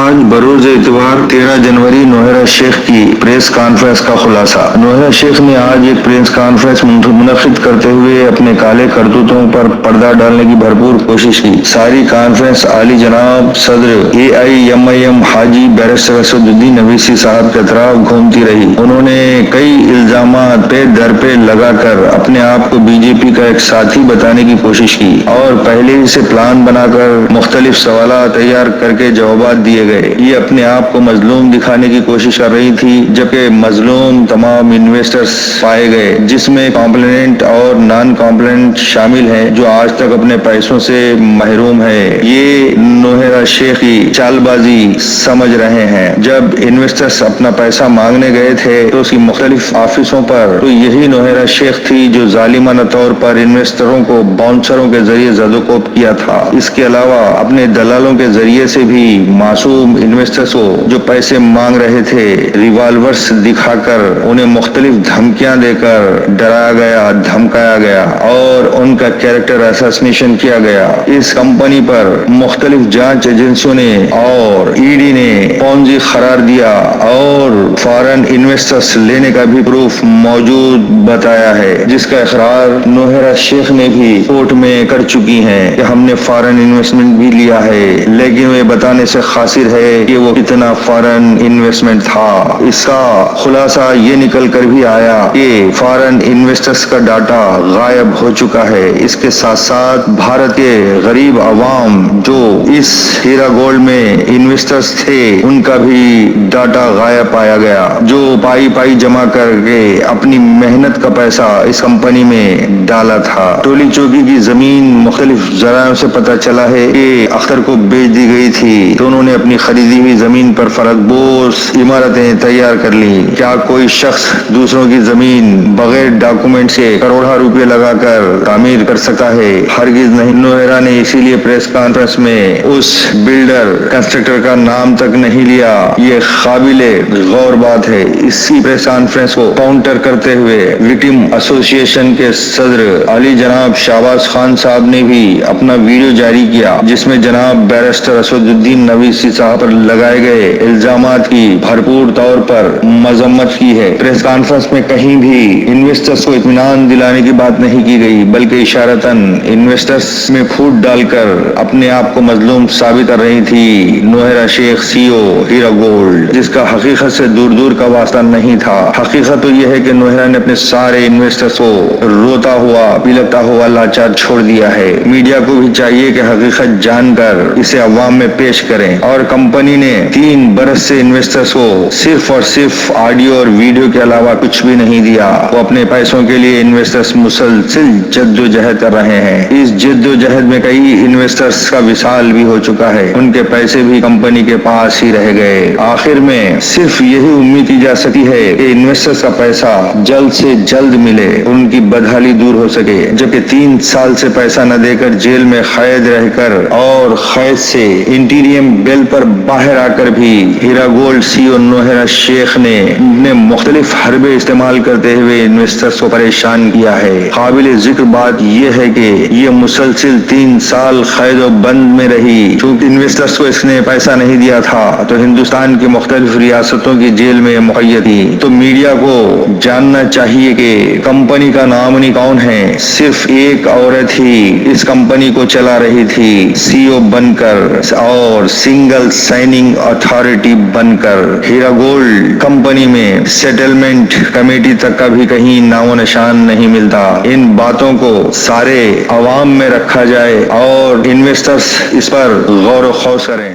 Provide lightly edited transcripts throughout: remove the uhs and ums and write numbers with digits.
आज बरोज इतवार 13 जनवरी नोहेरा शेख की प्रेस कॉन्फ्रेंस का खुलासा। नोहेरा शेख ने आज एक प्रेस कॉन्फ्रेंस मुनक़िद करते हुए अपने काले करतूतों पर पर्दा डालने की भरपूर कोशिश की। सारी कॉन्फ्रेंस आली जनाब सदर AIMIM हाजी बैरिस्टर असदुद्दीन अवीसी साहब के तरफ घूमती रही। उन्होंने कई इल्जामात पे दर पे लगाकर अपने आप को बीजेपी का एक साथी बताने की कोशिश की और पहले ही से प्लान बनाकर मुख्तलिफ सवाल तैयार करके जवाब दिए गए। ये अपने आप को मजलूम दिखाने की कोशिश कर रही थी, जबकि मजलूम तमाम इन्वेस्टर्स पाए गए, जिसमें कॉम्प्लेनेंट और नॉन कॉम्प्लेनेंट शामिल हैं, जो आज तक अपने पैसों से महरूम है। ये नोहेरा शेख की चालबाजी समझ रहे हैं। जब इन्वेस्टर्स अपना पैसा मांगने गए थे तो उसकी मुख्तलिफ ऑफिसों पर तो यही नोहेरा शेख थी जो जालिमाना तौर पर इन्वेस्टरों को बाउंसरों के जरिए ज़दोकोब किया था। इसके अलावा अपने दलालों के जरिए से भी मासूम इन्वेस्टर्स को जो पैसे मांग रहे थे रिवॉल्वर्स दिखाकर उन्हें मुख्तलिफ धमकियां देकर डराया गया, धमकाया गया और उनका कैरेक्टर असैसिनेशन किया गया। इस कंपनी पर मुख्तलिफ जांच एजेंसियों ने और ED ने पॉन्जी करार दिया और फॉरेन इन्वेस्टर्स लेने का भी प्रूफ मौजूद बताया है, जिसका इकरार नोहेरा शेख ने भी कोर्ट में कर चुकी हैं कि हमने फॉरेन इन्वेस्टमेंट भी लिया है, लेकिन वे बताने से खासिर है कि वो कितना फॉरेन इन्वेस्टमेंट था। इसका खुलासा ये निकल कर भी आया कि फॉरेन इन्वेस्टर्स का डाटा गायब हो चुका है। इसके साथ साथ भारत के गरीब अवाम जो इस हीरा गोल्ड में इन्वेस्टर्स थे उनका भी डाटा गायब पाया गया, जो पाई जमा करके अपनी मेहनत का पैसा इस कंपनी में डाला था। टोली चौकी की जमीन मुख्तलिफ जरायों से पता चला है कि अख्तर को बेच दी गई थी, तो उन्होंने अपनी खरीदी हुई जमीन पर फरकबोस इमारतें तैयार कर ली। क्या कोई शख्स दूसरों की जमीन बगैर डॉक्यूमेंट से करोड़ों रुपए लगाकर तामीर कर सकता है? हरगिज नहीं। नोहेरा ने इसीलिए प्रेस कॉन्फ्रेंस में उस बिल्डर कंस्ट्रक्टर का नाम तक नहीं लिया। ये काबिले गौर बात है। इसी प्रेस कॉन्फ्रेंस को काउंटर करते हुए विक्टिम एसोसिएशन के सदर अली जनाब शाहबाज खान साहब ने भी अपना वीडियो जारी किया, जिसमें जनाब बैरिस्टर असदुद्दीन अवीसी साहब पर लगाए गए इल्जामात की भरपूर तौर पर मजम्मत की है। प्रेस कॉन्फ्रेंस में कहीं भी इन्वेस्टर्स को इत्मीनान दिलाने की बात नहीं की गई, बल्कि इशारतन इन्वेस्टर्स में फूट डालकर अपने आप को मजलूम साबित कर रही थी नोहेरा शेख CEO हीरा गोल्ड, जिसका हकीकत से दूर दूर का वास्ता नहीं था। हकीकत तो यह है कि नोहेरा ने अपने सारे इन्वेस्टर्स को रोता हुआ पिलकता हुआ लाचार छोड़ दिया है। मीडिया को भी चाहिए कि हकीकत जानकर इसे अवाम में पेश करें। और कंपनी ने 3 बरस से इन्वेस्टर्स को सिर्फ और सिर्फ ऑडियो और वीडियो के अलावा कुछ भी नहीं दिया। वो अपने पैसों के लिए इन्वेस्टर्स मुसलसिल जद्दोजहद कर रहे हैं। इस जद्दोजहद में कई इन्वेस्टर्स का विसाल भी हो चुका है, उनके पैसे भी कंपनी के पास ही रह गए। आखिर में सिर्फ यही उम्मीद की जा सकती है कि इन्वेस्टर्स का पैसा जल्द से जल्द मिले, उनकी बदहाली दूर हो सके, जबकि 3 साल से पैसा न देकर जेल में कैद रहकर और कैद से इंटीरियम बेल पर बाहर आकर भी हीरा गोल्ड CEO नोहेरा शेख ने मुख्तलिफ हरबे इस्तेमाल करते हुए इन्वेस्टर्स को परेशान किया है। काबिल जिक्र बात यह है कि ये मुसलसिल 3 साल कैद और बंद में रही। चूंकि इन्वेस्टर्स को इसने पैसा नहीं दिया था तो हिंदुस्तान की मुख्तलिफ रियासतों की जेल में मुहैया थी। तो मीडिया को जानना चाहिए कि कंपनी का नॉमिनी कौन है। सिर्फ एक औरत ही इस कंपनी को चला रही थी, CEO बनकर और सिंगल साइनिंग अथॉरिटी बनकर। हीरा गोल्ड कंपनी में सेटलमेंट कमेटी तक का भी कहीं नामो निशान नहीं मिलता। इन बातों को सारे अवाम में रखा जाए और इन्वेस्टर्स इस पर गौर व खौस करें।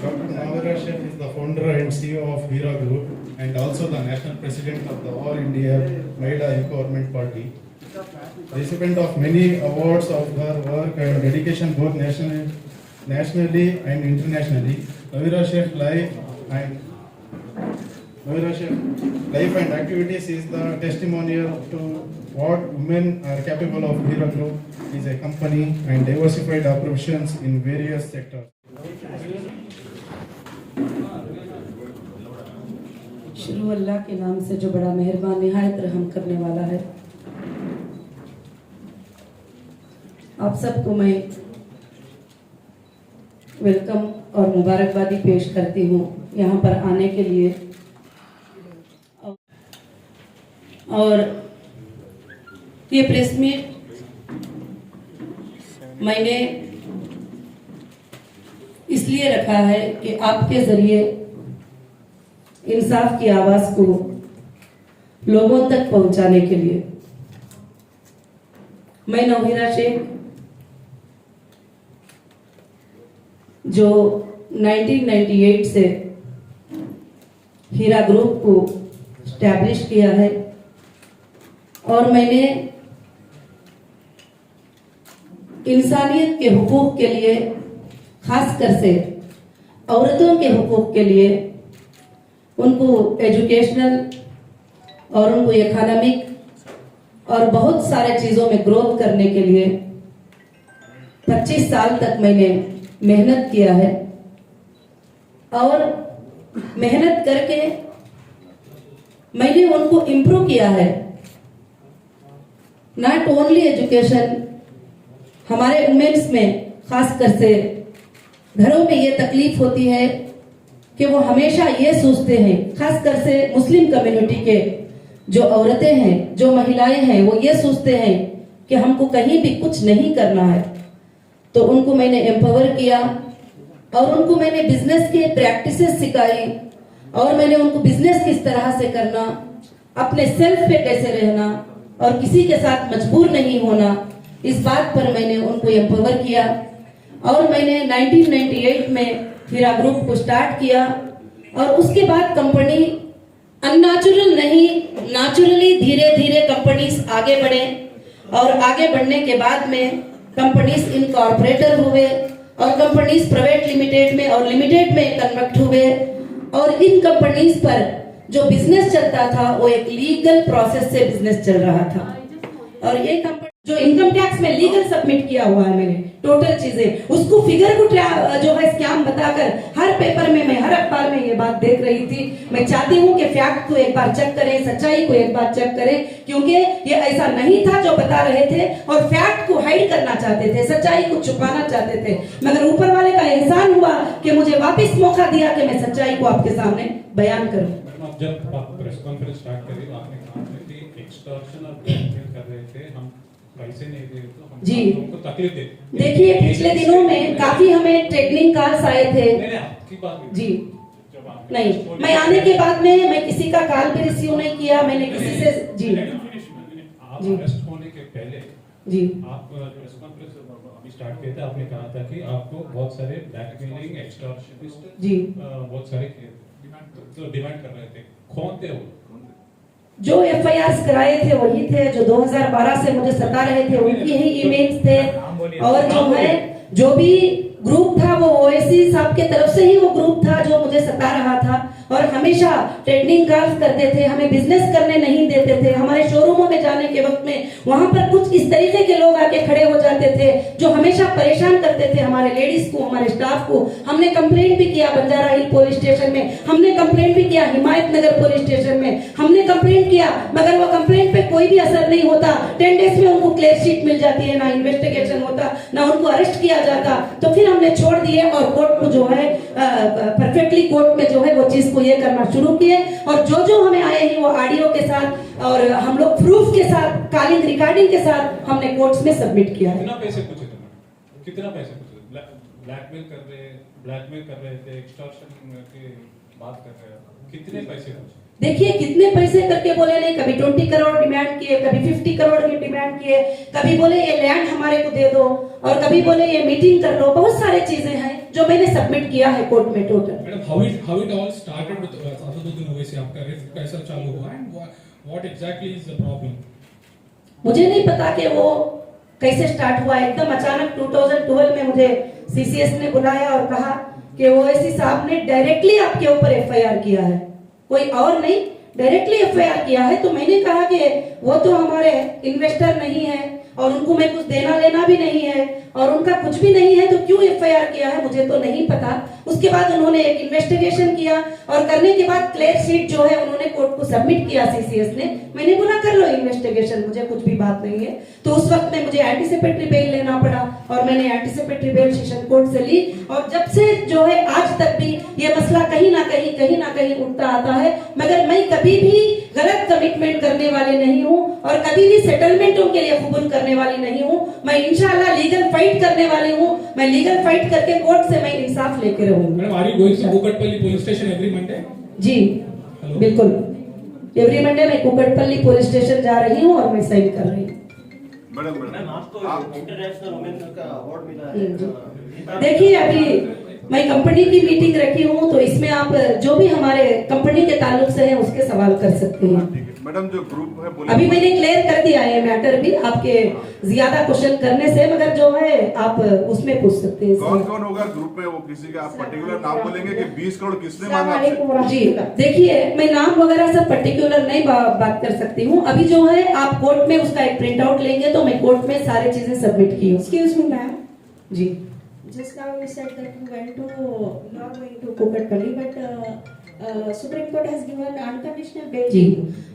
Dr. Nagara Sheikh is the founder and CEO of Hira Group and also the national president of the All India Mahila Empowerment Party. Recipient of many awards of her work and dedication both nationally and internationally. Nagara Sheikh life and activities is the testimonial to what women are capable of. Hira Group is a company and diversified operations in various sectors. शुरू अल्लाह के नाम से जो बड़ा मेहरबान निहायत रहम करने वाला है। आप सबको मैं वेलकम और मुबारकबादी पेश करती हूँ यहाँ पर आने के लिए। और ये प्रेस मीट मैंने इसलिए रखा है कि आपके जरिए इंसाफ की आवाज को लोगों तक पहुंचाने के लिए। मैं नौहीरा शेख जो 1998 से हीरा ग्रुप को स्टैब्लिश किया है और मैंने इंसानियत के हुकूक के लिए, खासकर से औरतों के हुकूक के लिए, उनको एजुकेशनल और उनको इकोनॉमिक और बहुत सारे चीज़ों में ग्रोथ करने के लिए 25 साल तक मैंने मेहनत किया है। और मेहनत करके मैंने उनको इम्प्रूव किया है। नॉट ओनली एजुकेशन, हमारे वुमेन्स में खासकर से घरों में ये तकलीफ होती है कि वो हमेशा ये सोचते हैं, खासकर से मुस्लिम कम्युनिटी के जो औरतें हैं, जो महिलाएं हैं, वो ये सोचते हैं कि हमको कहीं भी कुछ नहीं करना है। तो उनको मैंने एम्पावर किया और उनको मैंने बिजनेस के प्रैक्टिसेस सिखाई और मैंने उनको बिजनेस किस तरह से करना, अपने सेल्फ पे कैसे रहना और किसी के साथ मजबूर नहीं होना, इस बात पर मैंने उनको एम्पावर किया। और मैंने 1998 में हीरा ग्रुप को स्टार्ट किया और उसके बाद कंपनी अननेचुरल नहीं, नेचुरली धीरे धीरे कंपनीज आगे बढ़े और आगे बढ़ने के बाद में कंपनीज इनकॉर्पोरेटर हुए और कंपनीज प्राइवेट लिमिटेड में और लिमिटेड में कन्वर्ट हुए। और इन कंपनीज पर जो बिजनेस चलता था वो एक लीगल प्रोसेस से बिजनेस चल रहा था। और ये कंपनी जो इनकम टैक्स में लीगल सबमिट किया हुआ है मैंने टोटल चीजें, उसको फिगर को जो है स्कैम बताकर हर पेपर में, मैं हर अखबार में ये बात देख रही थी। मैं चाहती हूँ कि फैक्ट को एक बार चेक करें, सच्चाई को एक बार चेक करें, क्योंकि ये ऐसा नहीं था जो बता रहे थे और फैक्ट को हाइड करना चाहते थे, सच्चाई को छुपाना चाहते थे। मगर ऊपर वाले का एहसान हुआ कि मुझे वापस मौका दिया कि मैं सच्चाई को आपके सामने बयान करूं। जब आप प्रेस कॉन्फ्रेंस स्टार्ट करी तो आपने कहा था कि एक्सटॉर्शन और ब्लैकमेल कर रहे थे, हम पैसे नहीं दे तो हम जी उनको तकलीफ दे। देखिए पिछले दिनों में काफी हमें ट्रेनिंग कॉल्स आए थे। आपकी बात जी नहीं, मैं आने के बाद में मैं किसी का कॉल भी रिसीव नहीं किया, मैंने किसी से जी आप अरेस्ट होने के पहले जी आप प्रेस कॉन्फ्रेंस अभी स्टार्ट किए थे, आपने कहा था कि आपको बहुत सारे ब्लैकमेलिंग, एक्सटॉर्शनिस्ट जी बहुत सारे डिमांड कर रहे थे। कौन थे वो? जो एफआईआर कराए थे वही थे, जो 2012 से मुझे सता रहे थे उनकी ही इमेज थे। और जो है जो भी ग्रुप था वो ओएसी साहब के तरफ से ही वो ग्रुप था जो मुझे सता रहा था और हमेशा ट्रेडिंग कॉल्स करते थे, हमें बिजनेस करने नहीं देते थे। हमारे शोरूमों में जाने के वक्त में वहां पर कुछ इस तरीके के लोग आके खड़े हो जाते थे जो हमेशा परेशान करते थे हमारे लेडीज को, हमारे स्टाफ को। हमने कंप्लेंट भी किया बंजारा हिल पुलिस स्टेशन में, हमने कंप्लेंट भी किया हिमायत नगर पुलिस स्टेशन में, हमने कंप्लेंट किया, मगर वो कंप्लेंट पे कोई भी असर नहीं होता। 10 डेज में उनको क्लियर शीट मिल जाती है, ना इन्वेस्टिगेशन होता, ना उनको अरेस्ट किया जाता। तो फिर हमने छोड़ दिए और कोर्ट को जो है परफेक्टली कोर्ट में जो है वो चीज को ये करना शुरू किए। और जो जो हमें आए हैं वो ऑडियो के साथ और हम लोग प्रूफ के साथ, कॉलिंग रिकॉर्डिंग के साथ हमने कोर्ट्स में सबमिट किया है। कितना पैसे पूछे थे? कितना पैसे पूछे? ब्लैकमेल कर रहे थे, एक्सटॉर्शन की बात कर रहे हैं, कितने पैसे पूछे? देखिए कितने पैसे करके बोले नहीं, कभी 20 करोड़ डिमांड किए, कभी 50 करोड़ की डिमांड किए, कभी बोले ये लैंड हमारे को दे दो और कभी बोले ये मीटिंग कर लो। बहुत सारे चीजें हैं जो मैंने सबमिट किया है कोर्ट में total. Madam how it all started with Asaduddin Owaisi, आपका रिफ्ट कैसे चालू हुआ and what exactly is the problem? मुझे नहीं पता कि वो कैसे स्टार्ट हुआ, एकदम अचानक 2012 में मुझे सीसीएस ने बुलाया और कहा कि ओवैसी साहब ने डायरेक्टली आपके ऊपर एफआईआर किया है, कोई और नहीं, डायरेक्टली एफआईआर किया है। तो मैंने कहा कि वो तो हमारे इन्वेस्टर नहीं है, और उनको मैं कुछ देना लेना भी नहीं है और उनका कुछ भी नहीं है, तो क्यों एफआईआर किया है मुझे तो नहीं पता। उसके बाद उन्होंने एक इन्वेस्टिगेशन किया और करने के बाद क्लियर शीट जो है उन्होंने कोर्ट को सबमिट किया सीसीएस ने। मैंने बोला कर लो इन्वेस्टिगेशन, मुझे कुछ भी बात नहीं है। तो उस वक्त में मुझे एंटीसिपेटरी बेल लेना पड़ा और मैंने एंटीसिपेटरी बेल सेशन कोर्ट से ली और जब से जो है आज तक भी ये मसला कहीं ना कहीं उठता आता है। मगर मैं कभी भी गलत कमिटमेंट करने वाली नहीं हूँ और कभी भी सेटलमेंटों के लिए कबूल करने वाली नहीं हूँ। मैं इंशाल्लाह लीगल फाइट करने वाली हूँ। मैं लीगल फाइट करके कोर्ट से मैं इंसाफ लेके रहूंगी। Madam, are you going to Kukatpally police station every Monday? जी बिल्कुल, एवरी मंडे मैं कुकटपल्ली पुलिस स्टेशन जा रही हूँ और मैं साइन कर रही हूँ। मैडम आपको इंटरनेशनल वुमेन का अवार्ड मिला है। देखिए अभी मैं कंपनी की मीटिंग रखी हूँ, तो इसमें आप जो भी हमारे कंपनी के ताल्लुक से है उसके सवाल कर सकते हैं। मैडम जो ग्रुप है बोले अभी मैंने क्लियर कर दिया है मैटर भी आपके ज्यादा क्वेश्चन करने से, मगर जो है आप उसमें पूछ सकते हैं। कौन कौन होगा ग्रुप में, वो किसी का आप पर्टिकुलर नाम बोलेंगे कि 20 करोड़ किसने मांगा आपसे? जी देखिए, मैं नाम वगैरह सब पर्टिकुलर नहीं बात कर सकती हूँ। अभी जो है आप कोर्ट में उसका एक प्रिंट आउट लेंगे तो मैं कोर्ट में सारी चीजें सबमिट की हूँ। Excuse me, ma'am. Ji Just now you said that you went to, you are going to Kukatpally, but Supreme Court has given unconditional bail. जी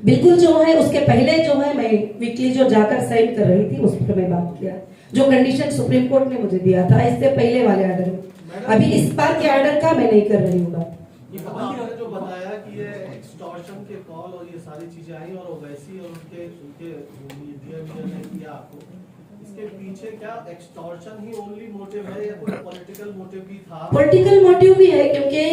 बिल्कुल, जो है उसके पहले जो है मैं वीकली जो जाकर साइन कर रही थी उस पर मैं बात किया, जो कंडीशन सुप्रीम कोर्ट ने मुझे दिया था इससे पहले वाले ऑर्डर में। अभी इस बार के ऑर्डर का मैं नहीं कर रही हूँ बात। ये आपने जो बताया कि ये एक्सटॉर्शन के कॉल और ये सारी चीजें आई और ओवैसी और उनके मीडिया ने किया आपको, इसके पीछे क्या एक्सटॉर्शन ही ओनली मोटिव है या कोई पॉलिटिकल मोटिव भी था? पॉलिटिकल मोटिव भी है, क्योंकि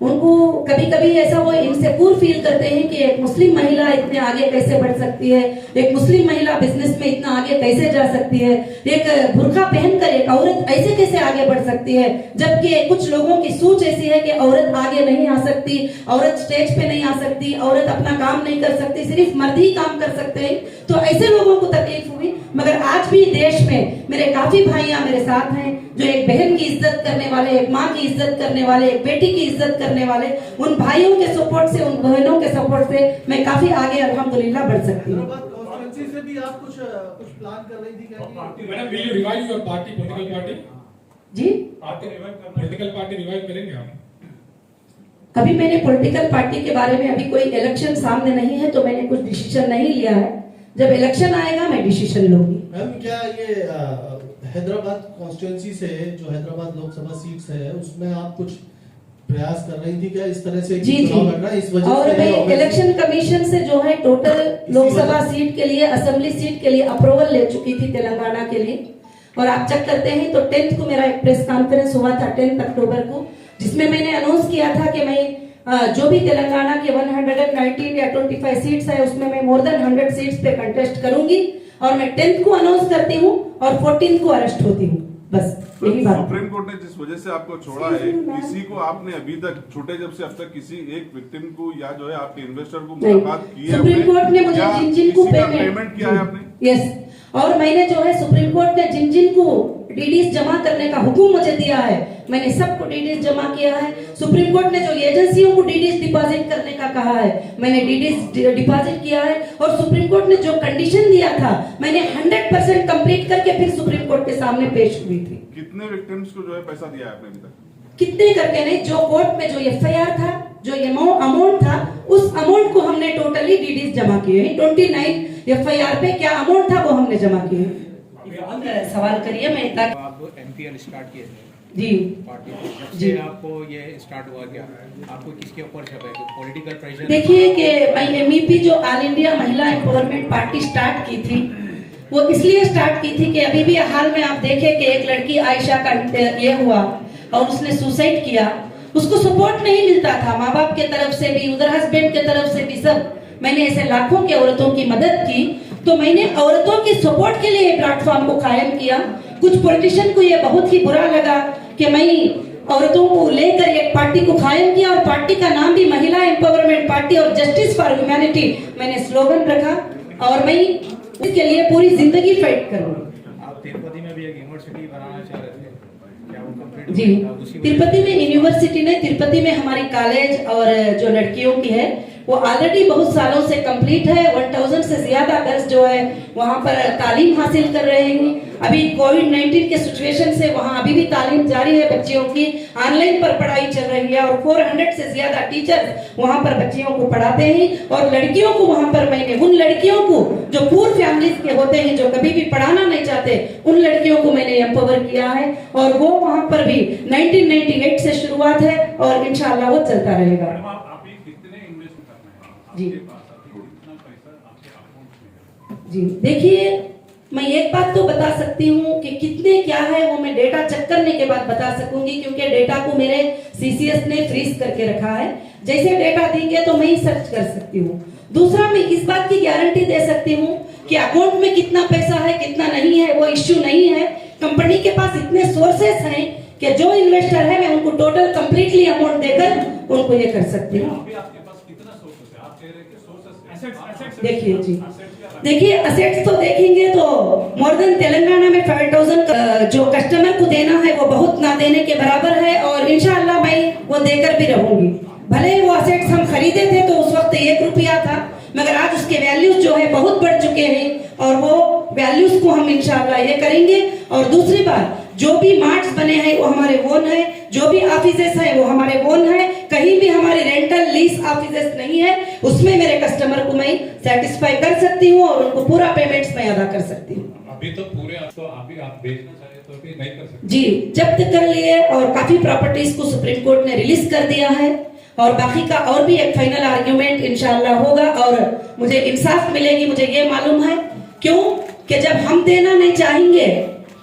उनको कभी कभी ऐसा वो इनसिक्योर फील करते हैं कि एक मुस्लिम महिला इतने आगे कैसे बढ़ सकती है, एक मुस्लिम महिला बिजनेस में इतना आगे कैसे जा सकती है, एक बुर्का पहनकर एक औरत ऐसे कैसे आगे बढ़ सकती है, जबकि कुछ लोगों की सोच ऐसी है कि औरत आगे नहीं आ सकती, औरत स्टेज पे नहीं आ सकती, औरत अपना काम नहीं कर सकती, सिर्फ मर्द ही काम कर सकते हैं। तो ऐसे लोगों को तकलीफ हुई। मगर आज भी देश में मेरे काफी भाइयां मेरे साथ हैं जो एक बहन की इज्जत करने वाले, एक माँ की इज्जत करने वाले, एक बेटी की इज्जत करने वाले, उन भाइयों के सपोर्ट से, उन बहनों के सपोर्ट से मैं काफी आगे अल्हम्दुलिल्लाह बढ़ सकती हूँ। कॉन्स्टिट्यूएंसी से भी आप कुछ प्लान कर रही थी क्या? Madam, will you revive your party, political party? जी पॉलिटिकल पार्टी रिवाइव करेंगे आप? अभी मैंने पॉलिटिकल पार्टी के बारे में अभी कोई इलेक्शन सामने नहीं है तो मैंने कुछ डिसीजन नहीं लिया है। जब इलेक्शन आएगा मैं डिसीजन लूंगी। मैम क्या ये हैदराबाद कॉन्स्टिट्यूएंसी से जो हैदराबाद लोकसभा सीट्स है उसमें आप कुछ प्रयास कर रही थी क्या इस तरह से जी जी, इस वजह और से मैं इलेक्शन कमीशन से जो है टोटल लोकसभा सीट के लिए, असेंबली सीट के लिए अप्रूवल ले चुकी थी तेलंगाना के लिए। और आप चेक करते हैं तो 10th को मेरा एक प्रेस कॉन्फ्रेंस हुआ था 10 अक्टूबर को, जिसमें मैंने अनाउंस किया था कि मैं जो भी तेलंगाना के 119 या 25 सीट्स है उसमें मैं मोर देन 100 सीट्स पे कंटेस्ट करूंगी और मैं 10th को अनाउंस करती हूँ और 14th को अरेस्ट होती हूँ। बस यही बात। सुप्रीम कोर्ट ने जिस वजह से आपको छोड़ा है, किसी को आपने अभी तक छूटे जब से अब तक किसी एक विक्टिम को या जो है आपके इन्वेस्टर को मुलाकात की है? सुप्रीम कोर्ट ने मुझे जिन जिन को पेमेंट किया है आपने? यस, और मैंने जो है सुप्रीम कोर्ट ने जिन जिन को डीडीज जमा करने का हुक्म मुझे दिया है मैंने सबको डीडीज जमा किया है। सुप्रीम कोर्ट ने जो एजेंसियों को डीडीज डिपॉजिट करने का कहा है मैंने डीडीज डिपॉजिट किया है। और सुप्रीम कोर्ट ने जो कंडीशन दिया था मैंने 100% कंप्लीट करके फिर सुप्रीम कोर्ट के सामने पेश हुई थी। कितने विक्टिम्स को जो है पैसा दिया है आपने अभी तक? कितने करके नहीं, जो कोर्ट में जो एफआईआर था, जो अमाउंट था, उस अमाउंट को हमने टोटली डीडीज जमा किए हैं। 29 एफआईआर पे क्या अमाउंट था वो हमने जमा किए। सवाल करिए। मैं इतना आप एमपीएल स्टार्ट किए थे जी पार्टी, जब जी। से आपको ये स्टार्ट हुआ, क्या आपको किसके ऊपर शक है? Political pressure? देखिए कि मैं एमईपी जो ऑल इंडिया महिला एम्पावरमेंट पार्टी स्टार्ट की थी वो इसलिए स्टार्ट की थी कि अभी भी हाल में आप देखें कि एक लड़की आयशा का ये हुआ और उसने सुसाइड किया, उसको सपोर्ट नहीं मिलता था माँ बाप के तरफ से भी, उधर हस्बैंड के तरफ से भी, सब। मैंने ऐसे लाखों की औरतों की मदद की, तो मैंने औरतों की सपोर्ट के लिए प्लेटफॉर्म को कायम किया। कुछ पॉलिटिशियन को ये बहुत ही बुरा लगा कि मैं औरतों को लेकर एक पार्टी को कायम किया और पार्टी का नाम भी महिला एम्पावरमेंट पार्टी और जस्टिस फॉर ह्यूमैनिटी मैंने स्लोगन रखा और मैं इसके लिए पूरी जिंदगी फाइट करूंगी। आप तिरुपति में भी एक यूनिवर्सिटी बनाना चाह रहे थे, क्या वो कंप्लीट जी, तिरुपति में यूनिवर्सिटी ने, तिरुपति में हमारी कॉलेज और जो लड़कियों की है वो ऑलरेडी बहुत सालों से कंप्लीट है। 1000 से ज्यादा गर्ल्स जो है वहाँ पर तालीम हासिल कर रहे हैं। अभी कोविड-19 के सिचुएशन से वहाँ अभी भी तालीम जारी है, बच्चियों की ऑनलाइन पर पढ़ाई चल रही है और 400 से ज्यादा टीचर्स वहाँ पर बच्चियों को पढ़ाते हैं। और लड़कियों को वहाँ पर मैंने उन लड़कियों को जो पूर फैमिलीज के होते हैं, जो कभी भी पढ़ाना नहीं चाहते, उन लड़कियों को मैंने एम्पावर किया है और वो वहाँ पर भी 1998 से शुरुआत है और इंशाल्लाह वो चलता रहेगा। आप ये कितने इन्वेस्ट करना है जी। आपके पास अभी कितना पैसा आपके अकाउंट में है? जी देखिए, मैं एक बात तो बता सकती हूँ कि कितने क्या है वो मैं डेटा चेक करने के बाद बता सकूंगी, क्योंकि डेटा को मेरे सीसीएस ने फ्रीज करके रखा है। जैसे डेटा देंगे तो मैं ही सर्च कर सकती हूँ। दूसरा, मैं इस बात की गारंटी दे सकती हूँ कि अकाउंट में कितना पैसा है कितना नहीं है वो इश्यू नहीं है। कंपनी के पास इतने सोर्सेस हैं कि जो इन्वेस्टर है मैं उनको टोटल कंप्लीटली अमाउंट देकर उनको ये कर सकती हूँ। अभी आपके पास कितना सोर्सेस है? आप कह रहे हैं कि सोर्सेस देखिए जी, देखिए असेट्स तो देखेंगे तो मोर देन तेलंगाना में 5000 जो कस्टमर को देना है वो बहुत ना देने के बराबर है और इंशाल्लाह मैं वो देकर भी रहूंगी। भले वो असेट्स हम खरीदे थे तो उस वक्त 1 रुपया था, मगर आज उसके वैल्यूज जो है बहुत बढ़ चुके हैं और वो वैल्यूज को हम इंशाल्लाह ये करेंगे। और दूसरी बात, जो भी मार्ट्स बने हैं वो हमारे ओन है, जो भी ऑफिसेस हैं वो हमारे ओन है, कहीं भी हमारी रेंटल लीज ऑफिसेस नहीं है। उसमें मेरे कस्टमर को मैं सेटिस्फाई कर सकती हूँ और उनको पूरा पेमेंट्स मैं अदा कर सकती हूँ। अभी तो पूरे तो अभी आप बेचना चाहे तो भी नहीं कर सकते। जी, जब्त कर लिए और काफी प्रॉपर्टीज को सुप्रीम कोर्ट ने रिलीज कर दिया है और बाकी का और भी एक फाइनल आर्ग्यूमेंट इंशाल्लाह होगा और मुझे इंसाफ मिलेगी, मुझे ये मालूम है। क्यों कि जब हम देना नहीं चाहेंगे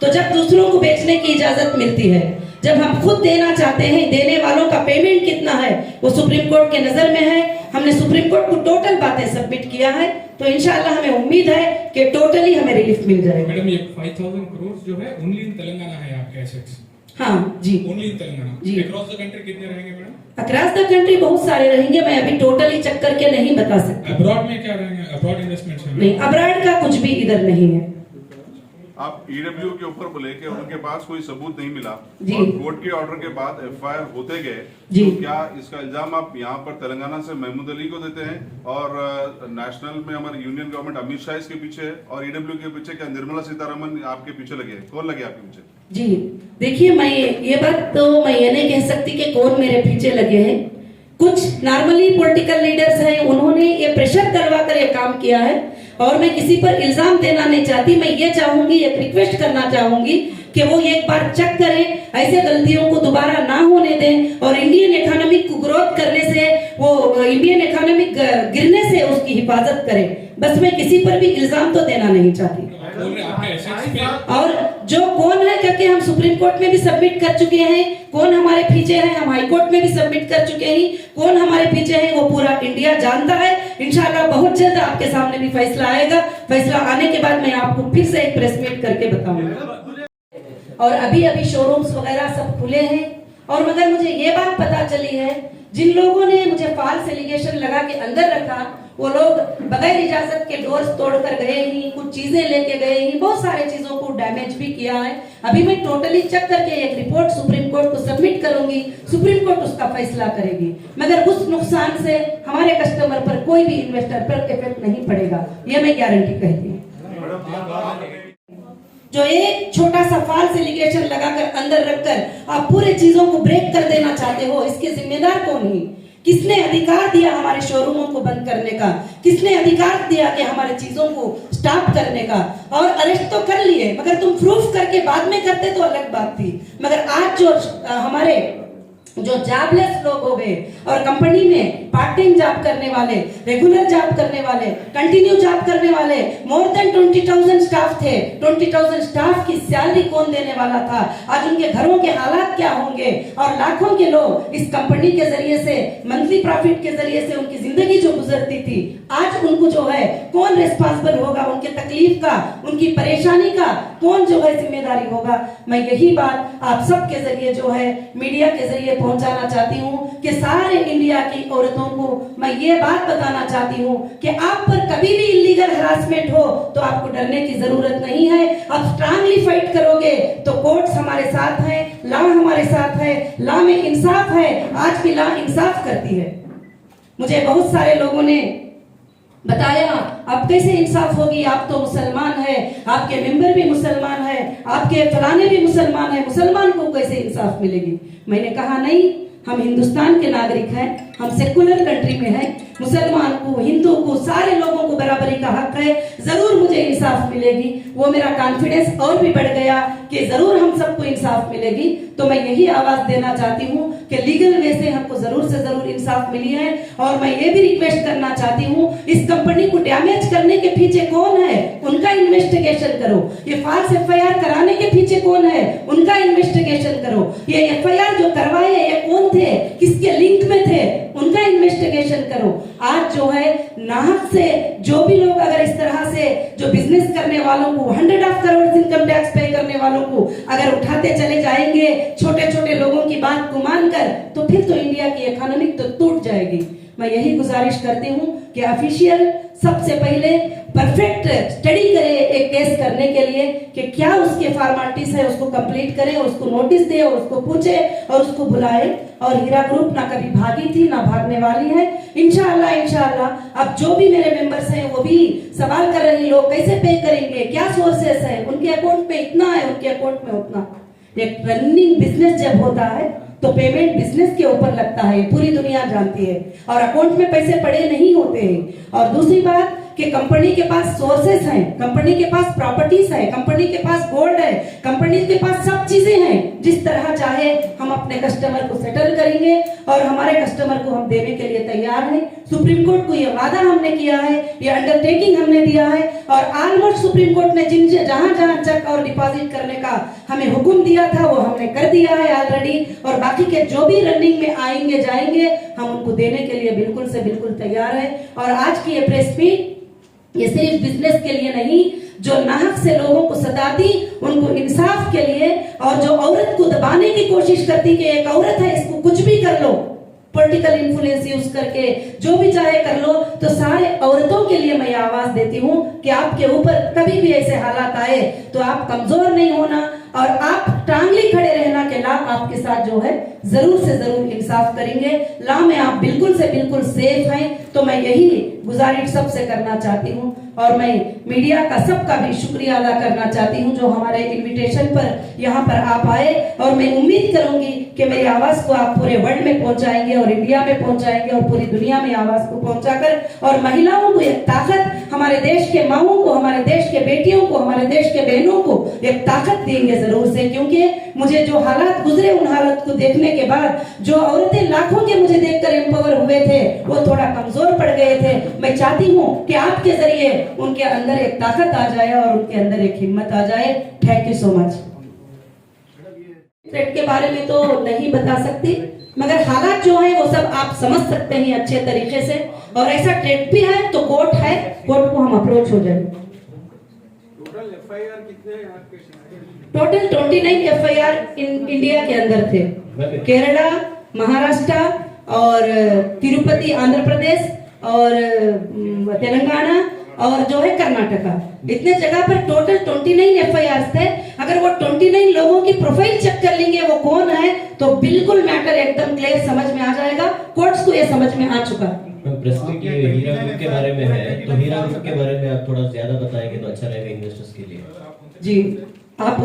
तो जब दूसरों को बेचने की इजाजत मिलती है, जब हम खुद देना चाहते हैं, देने वालों का पेमेंट कितना है वो सुप्रीम कोर्ट के नजर में है। हमने सुप्रीम कोर्ट को टोटल बातें सबमिट किया है तो इंशाल्लाह हमें उम्मीद है कि टोटली हमें रिलीफ मिल जाएगा। मैडम, ये 5000 करोड़ जो है ओनली इन तेलंगाना है आपके एसेट्स? हाँ जी, ओनली इन तेलंगाना। जी। अक्रॉस द कंट्री कितने रहेंगे मैडम? अक्रॉस द कंट्री बहुत सारे रहेंगे, मैं अभी टोटली चेक करके नहीं बता सकती। अब्रॉड में क्या रहेंगे? अब्रॉड इन्वेस्टमेंट्स हैं? नहीं, अब्राड का कुछ भी इधर नहीं है। आप ईडब्ल्यू के ऊपर बोले कि उनके पास कोई सबूत नहीं मिला जी। और कोर्ट के ऑर्डर के बाद एफआईआर होते गए, जी। तो क्या इसका इल्जाम आप यहाँ पर तेलंगाना से महमूद अली को देते हैं और नेशनल में हमारे यूनियन गवर्नमेंट अमित शाह इसके पीछे है और ईडब्ल्यू के पीछे क्या निर्मला सीतारमन आपके पीछे लगे हैं? कौन लगे आपके पीछे? जी देखिए, मैं ये बात तो मैं ये नहीं कह सकती कि कौन मेरे पीछे लगे हैं। कुछ नॉर्मली पॉलिटिकल लीडर्स हैं, उन्होंने ये प्रेशर करवा कर ये काम किया है और मैं किसी पर इल्जाम देना नहीं चाहती। मैं ये चाहूंगी, एक रिक्वेस्ट करना चाहूंगी कि वो एक बार चेक करें, ऐसे गलतियों को दोबारा ना होने दें और इंडियन इकोनॉमिक को ग्रोथ करने से, वो इंडियन इकोनॉमिक गिरने से उसकी हिफाजत करें। बस मैं किसी पर भी इल्जाम तो देना नहीं चाहती। और जो कौन है करके हम सुप्रीम कोर्ट में भी सबमिट कर चुके हैं, कौन हमारे पीछे है हम हाई कोर्ट में भी सबमिट कर चुके हैं, कौन हमारे पीछे है वो पूरा इंडिया जानता है। इंशाल्लाह बहुत जल्द आपके सामने भी फैसला आएगा। फैसला आने के बाद मैं आपको फिर से एक प्रेस मीट करके बताऊंगा। और अभी अभी शोरूम्स वगैरह सब खुले हैं और मगर मुझे ये बात पता चली है, जिन लोगों ने मुझे फॉल्स एलिगेशन लगा के अंदर रखा वो लोग बगैर इजाजत के डोर्स तोड़कर गए ही, कुछ चीजें लेके गए ही, बहुत सारे चीजों को डैमेज भी किया है। अभी मैं टोटली चेक करके एक रिपोर्ट सुप्रीम कोर्ट को सबमिट करूंगी, सुप्रीम कोर्ट उसका फैसला करेगी। मगर उस नुकसान से हमारे कस्टमर पर कोई भी इन्वेस्टर पर इफेक्ट नहीं पड़ेगा, ये मैं गारंटी कहती हूँ। जो एक छोटा सा फॉल्स एलिगेशन लगाकर अंदर रखकर आप पूरे चीजों को ब्रेक कर देना चाहते हो, इसके जिम्मेदार कौन है? किसने अधिकार दिया हमारे शोरूमों को बंद करने का? किसने अधिकार दिया कि हमारे चीजों को स्टॉप करने का? और अरेस्ट तो कर लिए, मगर तुम प्रूफ करके बाद में करते तो अलग बात थी। मगर आज जो हमारे जो जॉबलेस लोग हो गए और कंपनी में पार्ट टाइम जॉब करने वाले, रेगुलर जॉब करने वाले, कंटिन्यू जॉब करने वाले, मोर देन 20,000 स्टाफ थे। 20,000 स्टाफ की सैलरी कौन देने वाला था? आज उनके घरों के हालात क्या होंगे? और लाखों के लोग इस कंपनी के जरिए से, मंथली प्रॉफिट के जरिए से उनकी जिंदगी जो गुजरती थी, आज उनको जो है कौन रिस्पॉन्सिबल होगा? उनके तकलीफ का, उनकी परेशानी का कौन जो है जिम्मेदारी होगा? मैं यही बात आप सबके जरिए जो है मीडिया के जरिए पहुंचाना चाहती हूँ कि सारे इंडिया की औरतों को मैं ये बात बताना चाहती हूँ कि आप पर कभी भी इलीगल हरासमेंट हो तो आपको डरने की जरूरत नहीं है। आप स्ट्रांगली फाइट करोगे तो कोर्ट्स हमारे साथ हैं, लॉ हमारे साथ है, लॉ में इंसाफ है। आज भी लॉ इंसाफ करती है। मुझे बहुत सारे लोगों ने बताया अब कैसे इंसाफ होगी, आप तो मुसलमान है, आपके मेंबर भी मुसलमान है, आपके फलाने भी मुसलमान है, मुसलमान को कैसे इंसाफ मिलेगी। मैंने कहा नहीं, हम हिंदुस्तान के नागरिक हैं, हम सेकुलर कंट्री में हैं, मुसलमान को, हिंदू को, सारे लोगों को बराबरी का हक है, जरूर मुझे इंसाफ मिलेगी। वो मेरा कॉन्फिडेंस और भी बढ़ गया कि जरूर हम सबको इंसाफ मिलेगी। तो मैं यही आवाज देना चाहती हूँ कि लीगल वे से हमको जरूर से जरूर इंसाफ मिली है। और मैं ये भी रिक्वेस्ट करना चाहती हूँ, इस कंपनी को डैमेज करने के पीछे कौन है, उनका इन्वेस्टिगेशन करो। ये फाल्स एफआईआर कराने के पीछे कौन है, उनका इन्वेस्टिगेशन करो। ये एफआईआर जो करवाए ये कौन थे, किसके लिंक में थे, उनका इन्वेस्टिगेशन करो। आज जो है नाहक से जो भी लोग अगर इस तरह से जो बिजनेस करने वालों को 100 करोड़ इनकम टैक्स पे करने वालों को अगर उठाते चले जाएंगे छोटे छोटे लोगों की बात को मानकर, तो फिर तो इंडिया की इकोनॉमी तो टूट जाएगी। मैं यही गुजारिश करती हूँ कि ऑफिशियल सबसे पहले परफेक्ट स्टडी करे एक केस करने के लिए कि क्या उसके फॉर्मेलिटीज है, उसको कंप्लीट करे, उसको नोटिस दे और उसको पूछे और उसको बुलाए। और हीरा ग्रुप ना कभी भागी थी ना भागने वाली है। इंशाअल्लाह अब जो भी मेरे मेंबर्स हैं वो भी सवाल कर रहे हैं, लोग कैसे पे करेंगे, क्या सोर्सेस है, उनके अकाउंट में इतना है, उनके अकाउंट में उतना। एक रनिंग बिजनेस जब होता है तो पेमेंट बिजनेस के ऊपर लगता है, पूरी दुनिया जानती है, और अकाउंट में पैसे पड़े नहीं होते हैं। और दूसरी बात कि कंपनी के पास सोर्सेस हैं, कंपनी के पास प्रॉपर्टीज है, कंपनी के पास गोल्ड है, कंपनी के पास सब चीजें हैं। जिस तरह चाहे हम अपने कस्टमर को सेटल करेंगे और हमारे कस्टमर को हम देने के लिए तैयार हैं। सुप्रीम कोर्ट को ये वादा हमने किया है, ये अंडरटेकिंग हमने दिया है, और ऑलमोस्ट सुप्रीम कोर्ट ने जिन जहां जहां चेक और डिपॉजिट करने का हमें हुक्म दिया था वो हमने कर दिया है ऑलरेडी। और बाकी के जो भी रनिंग में आएंगे जाएंगे हम उनको देने के लिए बिल्कुल से बिल्कुल तैयार है। और आज की ये प्रेस मीट ये सिर्फ बिजनेस के लिए नहीं, जो नाहक से लोगों को सताती उनको इंसाफ के लिए, और जो औरत को दबाने की कोशिश करती कि एक औरत है इसको कुछ भी कर लो, पॉलिटिकल इन्फ्लुएंस यूज करके जो भी चाहे कर लो, तो सारे औरतों के लिए मैं आवाज देती हूँ कि आपके ऊपर कभी भी ऐसे हालात आए तो आप कमजोर नहीं होना और आप टांगली खड़े रहना के ला आपके साथ जो है जरूर से जरूर इंसाफ करेंगे। ला में आप बिल्कुल से बिल्कुल सेफ हैं। तो मैं यही गुजारिश सबसे करना चाहती हूँ, और मैं मीडिया का सबका भी शुक्रिया अदा करना चाहती हूँ जो हमारे इनविटेशन पर यहाँ पर आप आए। और मैं उम्मीद करूंगी कि मेरी आवाज को आप पूरे वर्ल्ड में पहुंचाएंगे और इंडिया में पहुंचाएंगे और पूरी दुनिया में आवाज को पहुंचाकर और महिलाओं को एक ताकत, हमारे देश के माओं को, हमारे देश के बेटियों को, हमारे देश के बहनों को एक ताकत देंगे जरूर से। क्योंकि मुझे जो हालात गुजरे उन हालात को देखने के बाद जो औरतें लाखों के मुझे देखकर एम्पावर हुए थे वो थोड़ा कमजोर पड़ गए थे। मैं चाहती हूँ कि आपके जरिए उनके अंदर एक ताकत आ जाए और उनके अंदर एक हिम्मत आ जाए। Thank you so much. Threat के बारे में तो नहीं बता सकती, मगर हालात जो है वो सब आप समझ सकते हैं अच्छे तरीके से। और ऐसा थ्रेट भी है तो कोर्ट है, कोर्ट को हम अप्रोच हो जाए। टोटल एफआईआर कितने हैं आपके? टोटल 29 एफआईआर इंडिया के अंदर थे, केरला, महाराष्ट्र और तिरुपति आंध्र प्रदेश और तेलंगाना और जो है कर्नाटका, इतने जगह पर टोटल 29 एफआईआर थे। अगर वो 29 लोगों की प्रोफाइल चेक कर लेंगे वो कौन है तो बिल्कुल मैटर एकदम क्लियर समझ में आ जाएगा। कोर्ट्स को ये समझ में आ चुका। प्रेस मीट हीरा ग्रुप के बारे में है, तो हीरा ग्रुप के बारे में आप थोड़ा ज्यादा बताएंगे तो अच्छा रहेगा इन्वेस्टर्स के लिए। जी आप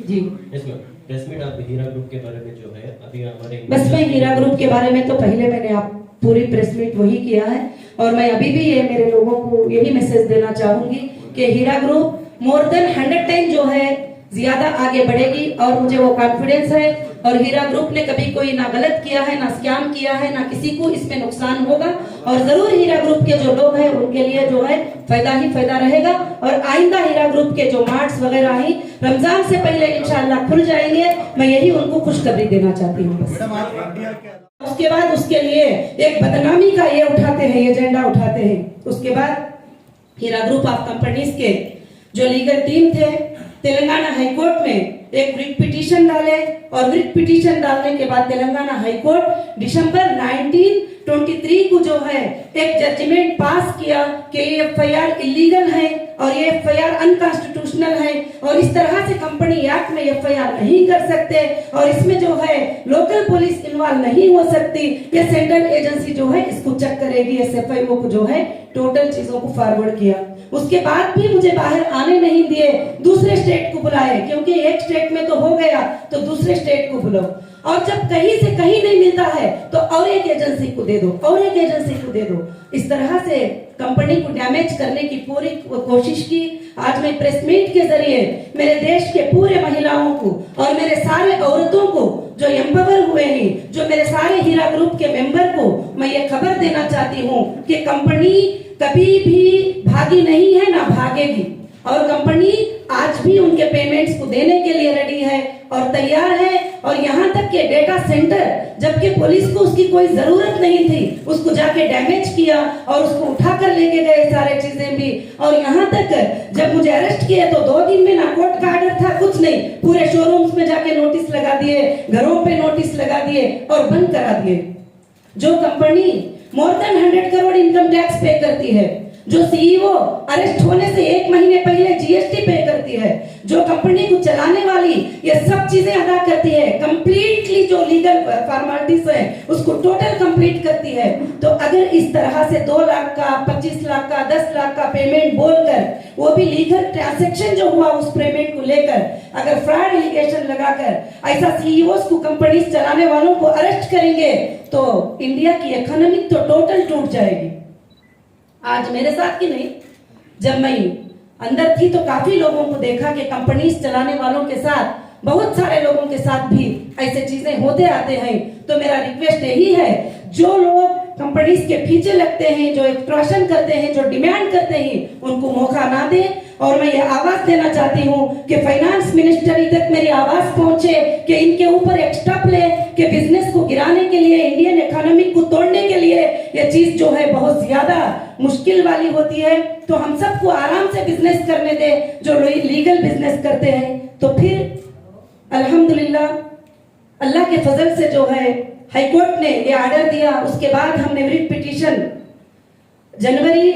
जी इसमें प्रेस मीट आप हीरा ग्रुप के बारे में जो है अभी हमारे बस मैं हीरा ग्रुप के बारे में तो पहले मैंने आप पूरी प्रेस मीट वही किया है, और मैं अभी भी ये मेरे लोगों को यही मैसेज देना चाहूंगी कि हीरा ग्रुप मोर देन 100 टाइम जो है ज्यादा आगे बढ़ेगी और मुझे वो कॉन्फिडेंस है। और हीरा ग्रुप ने कभी कोई ना गलत किया है, ना स्कैम किया है, ना किसी को इसमें नुकसान होगा, और जरूर हीरा ग्रुप के जो लोग हैं उनके लिए जो है फायदा ही फायदा रहेगा। और आइंदा हीरा ग्रुप के जो मार्ट्स वगैरह ही रमजान से पहले इंशाल्लाह खुल जाएंगे। मैं यही उनको खुशखबरी देना चाहती हूँ। उसके बाद उसके लिए एक बदनामी का ये उठाते हैं, एजेंडा उठाते हैं। उसके बाद हीरा ग्रुप ऑफ कंपनीज के जो लीगल टीम थे तेलंगाना हाईकोर्ट में एक रिट पिटीशन डाले, और रिट पिटीशन डालने के बाद तेलंगाना हाईकोर्ट दिसंबर 19 23 को जो है एक जजमेंट पास किया कि ये एफआईआर इलीगल है और ये एफआईआर अनकॉन्स्टिट्यूशनल है और इस तरह से कंपनी एक्ट में एफआईआर नहीं कर सकते और इसमें जो है लोकल पुलिस इन्वॉल्व नहीं हो सकती, ये सेंट्रल एजेंसी जो है इसको चेक करेगी। एसएफआईओ को जो है टोटल चीजों को फॉरवर्ड किया। उसके बाद भी मुझे बाहर आने नहीं दिए, दूसरे स्टेट को बुलाए, क्योंकि एक स्टेट में तो हो गया तो दूसरे स्टेट को बुलाओ। और जब कहीं से कहीं नहीं मिलता है तो और एक एजेंसी को दे दो, और एक एजेंसी को दे दो। इस तरह से कंपनी को डैमेज करने की पूरी कोशिश की। आज मैं प्रेस मीट के जरिए मेरे देश के पूरे महिलाओं को और मेरे सारे औरतों को जो एम्पावर हुए हैं, जो मेरे सारे हीरा ग्रुप के मेंबर को मैं ये खबर देना चाहती हूँ कि कंपनी कभी भी भागी नहीं है, ना भागेगी। और कंपनी आज भी उनके पेमेंट्स को देने के लिए रेडी है और तैयार है। और यहाँ तक के डेटा सेंटर, जबकि पुलिस को उसकी कोई जरूरत नहीं थी, उसको जाके डैमेज किया और उसको उठा कर लेके गए सारे चीजें भी। और यहाँ तक जब मुझे अरेस्ट किया तो 2 दिन में ना कोर्ट का ऑर्डर था, कुछ नहीं, पूरे शोरूम्स में जाके नोटिस लगा दिए, घरों पे नोटिस लगा दिए और बंद करा दिए। जो company more than 100 crore income tax पे करती है, जो सीईओ अरेस्ट होने से 1 महीने पहले जीएसटी पे करती है, जो कंपनी को चलाने वाली ये सब चीजें अदा करती है, कंप्लीटली जो लीगल फॉर्मेलिटीज है उसको टोटल कंप्लीट करती है, तो अगर इस तरह से 2 लाख का, 25 लाख का, 10 लाख का पेमेंट बोलकर, वो भी लीगल ट्रांजैक्शन जो हुआ उस पेमेंट को लेकर अगर फ्रॉड एलिगेशन लगाकर ऐसा सीईओस को, कंपनी चलाने वालों को अरेस्ट करेंगे तो इंडिया की इकोनॉमी तो टोटल टूट जाएगी। आज मेरे साथ की नहीं, जब मैं अंदर थी तो काफी लोगों को देखा कि कंपनीज चलाने वालों के साथ, बहुत सारे लोगों के साथ भी ऐसे चीजें होते आते हैं। तो मेरा रिक्वेस्ट यही है, जो लोग कंपनीज के पीछे लगते हैं, जो एक्सटॉर्शन करते हैं, जो डिमांड करते हैं, उनको मौका ना दे। और मैं ये आवाज देना चाहती हूँ कि फाइनेंस मिनिस्ट्री तक मेरी आवाज पहुंचे कि इनके ऊपर एक स्टेप ले कि बिजनेस को गिराने के लिए, इंडियन इकोनॉमी को तोड़ने के लिए ये चीज जो है बहुत ज्यादा मुश्किल वाली होती है। तो हम सबको आराम से बिजनेस करने दे, जो लीगल बिजनेस करते हैं। तो फिर अल्हम्दुलिल्लाह अल्लाह के फजल से जो है हाईकोर्ट ने ये ऑर्डर दिया। उसके बाद हमने रिट पिटीशन जनवरी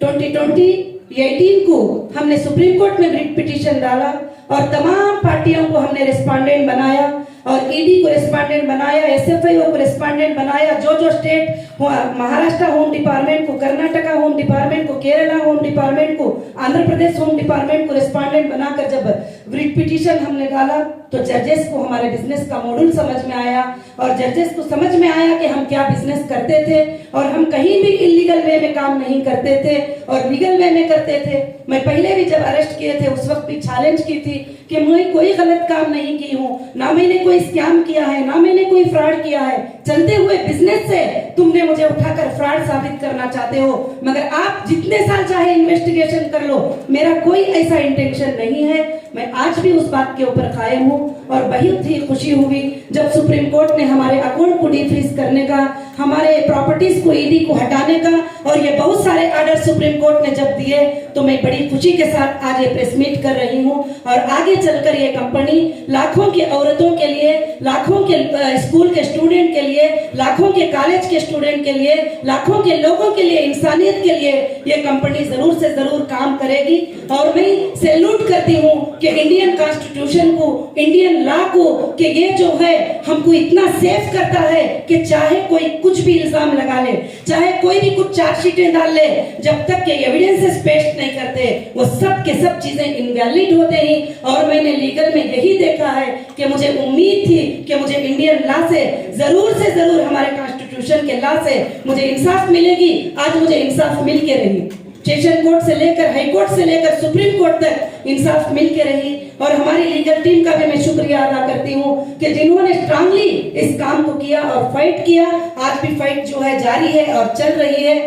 2018 को हमने सुप्रीम कोर्ट में रिट पिटीशन डाला और तमाम पार्टियों को हमने रिस्पोंडेंट बनाया और ईडी को रिस्पोंडेंट बनाया, एसएफआईओ को रिस्पोंडेंट बनाया। जो स्टेट, महाराष्ट्र होम डिपार्टमेंट को, कर्नाटका होम डिपार्टमेंट को, केरला होम डिपार्टमेंट को, आंध्र प्रदेश होम डिपार्टमेंट को रिस्पोंडेंट बनाकर जब रिट पिटीशन हमने डाला तो जजेस को हमारे बिजनेस का मॉडल समझ में आया और जजेस को समझ में आया कि हम क्या बिजनेस करते थे और हम कहीं भी इलीगल वे में काम नहीं करते थे और लीगल वे में करते थे। मैं पहले भी जब अरेस्ट किए थे उस वक्त भी चैलेंज की थी कि मैं कोई गलत काम नहीं की हूँ, ना मैंने कोई स्कैम किया है, ना मैंने कोई फ्रॉड किया है। चलते हुए बिजनेस से तुमने मुझे उठाकर फ्रॉड साबित करना चाहते हो, मगर आप जितने साल चाहे इन्वेस्टिगेशन कर लो, मेरा कोई ऐसा इंटेंशन नहीं है। मैं आज भी उस बात के ऊपर कायम हूँ और बहुत ही खुशी हुई जब सुप्रीम कोर्ट ने हमारे अकाउंट को डिफ्रीज करने का, हमारे प्रॉपर्टीज को, ईडी को हटाने का और ये बहुत सारे ऑर्डर सुप्रीम कोर्ट ने जब दिए तो मैं बड़ी खुशी के साथ आज ये प्रेस मीट कर रही हूँ। और आगे चलकर ये कंपनी लाखों की औरतों के लिए, लाखों के स्कूल के स्टूडेंट के लिए, लाखों के कॉलेज के स्टूडेंट के लिए, लाखों के लोगों के लिए, इंसानियत के लिए ये कंपनी जरूर से जरूर काम करेगी। और मैं सैल्यूट करती हूँ कि इंडियन कॉन्स्टिट्यूशन को, इंडियन लॉ को, कि ये जो है हमको इतना सेफ करता है कि चाहे कोई कुछ भी इल्जाम लगा ले, चाहे कोई भी कुछ चार्जशीटें डाल ले, जब तक के एविडेंसेस पेश नहीं करते वो सब के सब चीजें इनवैलिड होते हैं। और मैंने लीगल में यही देखा है कि मुझे उम्मीद थी कि मुझे इंडियन लॉ से जरूर हमारे कॉन्स्टिट्यूशन के लॉ से मुझे इंसाफ मिलेगी। आज मुझे इंसाफ मिल के रही, सेशन कोर्ट से लेकर, हाई कोर्ट से लेकर सुप्रीम कोर्ट तक इंसाफ मिल के रही। और हमारी लीगल टीम का भी मैं शुक्रिया अदा करती हूँ कि जिन्होंने स्ट्रांगली इस काम को किया और फाइट किया। आज भी फाइट जो है जारी है और चल रही है।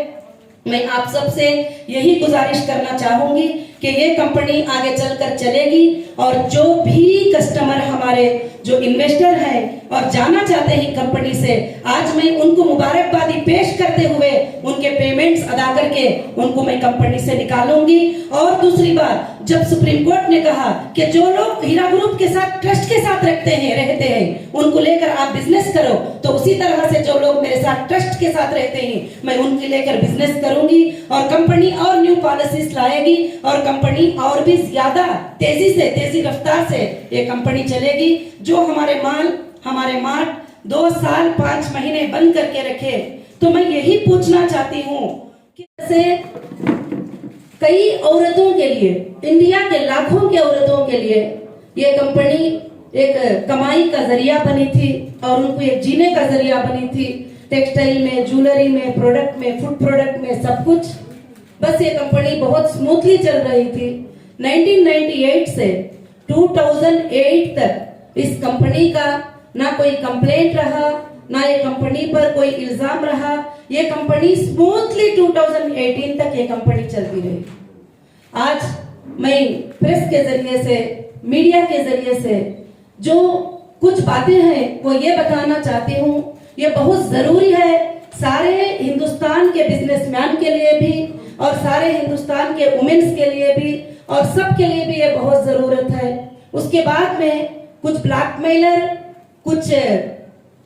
मैं आप सबसे यही गुजारिश करना चाहूंगी कि ये कंपनी आगे चलकर चलेगी और जो भी कस्टमर हमारे जो इन्वेस्टर हैं और जाना चाहते हैं कंपनी से, आज मैं उनको मुबारकबादी पेश करते हुए उनके पेमेंट्स अदा करके उनको मैं कंपनी से निकालूंगी। और दूसरी बात, जब सुप्रीम कोर्ट ने कहा कि जो लोग हीरा ग्रुप के साथ ट्रस्ट के साथ रहते हैं उनको लेकर आप बिजनेस करो, तो उसी तरह से जो लोग मेरे साथ ट्रस्ट के साथ रहते हैं मैं उनके लेकर बिजनेस करूंगी और कंपनी और न्यू पॉलिसीज लाएगी और कंपनी और भी ज्यादा तेजी रफ्तार से ये कंपनी चलेगी। जो हमारे मार्ट 2 साल 5 महीने बंद करके रखे, तो मैं यही पूछना चाहती हूँ कि जैसे कई औरतों के लिए, इंडिया के लाखों के औरतों के लिए ये कंपनी एक कमाई का जरिया बनी थी और उनको एक जीने का जरिया बनी थी। टेक्सटाइल में, ज्वेलरी में, प्रोडक्ट में, फूड प्रोडक्ट में, सब कुछ बस ये कंपनी बहुत स्मूथली चल रही थी। 1998 से 2008 तक इस कंपनी का ना कोई कंप्लेंट रहा, ना ये कंपनी पर कोई इल्जाम रहा। ये कंपनी स्मूथली 2018 तक ये कंपनी चलती रही। आज मैं प्रेस के जरिए से, मीडिया के जरिए से जो कुछ बातें हैं वो ये बताना चाहती हूँ, ये बहुत जरूरी है सारे हिंदुस्तान के बिजनेसमैन के लिए भी और सारे हिंदुस्तान के वुमेन्स के लिए भी और सब के लिए भी ये बहुत जरूरत है। उसके बाद में कुछ ब्लैकमेलर, कुछ